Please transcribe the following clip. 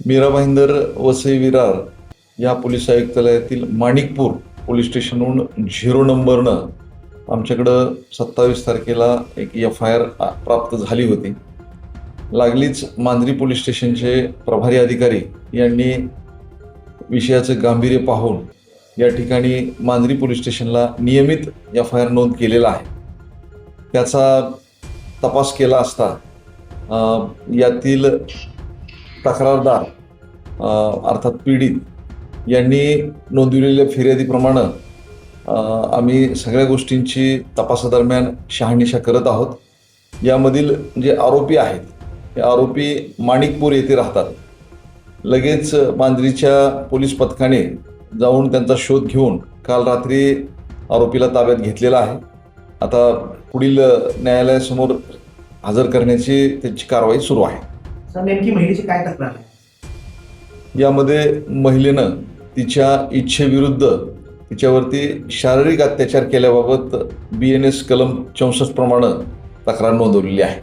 मीरा भाईंदर वसई विरार या police आयुक्तालयातील Manikpur police स्टेशनहून 0 नंबरनं आमच्याकडं 27 तारखेला एक FIR प्राप्त झाली होती. लागलीच मांजरी पोलीस स्टेशनचे प्रभारी अधिकारी यांनी विषयाचं गांभीर्य पाहून या ठिकाणी मांजरी पोलीस स्टेशनला नियमित FIR नोंद केलेला आहे. त्याचा तपास केला असता यातील तक्रारदार अर्थात पीडित यांनी नोंदविलेल्या फिर्यादीप्रमाणे आम्ही सगळ्या गोष्टींची तपासादरम्यान शहानिशा करत आहोत. यामधील जे आरोपी आहेत हे आरोपी माणिकपूर येथे राहतात. लगेच मांजरीच्या पोलीस पथकाने जाऊन त्यांचा शोध घेऊन काल रात्री आरोपीला ताब्यात घेतलेला आहे. आता पुढील न्यायालयासमोर हजर करण्याची त्यांची कारवाई सुरू आहे. नेमकी महिलेची काय तक्रार आहे? यामध्ये महिलेनं तिच्या इच्छेविरुद्ध तिच्यावरती शारीरिक अत्याचार केल्याबाबत BNS कलम 64 प्रमाणे तक्रार नोंदवलेली आहे.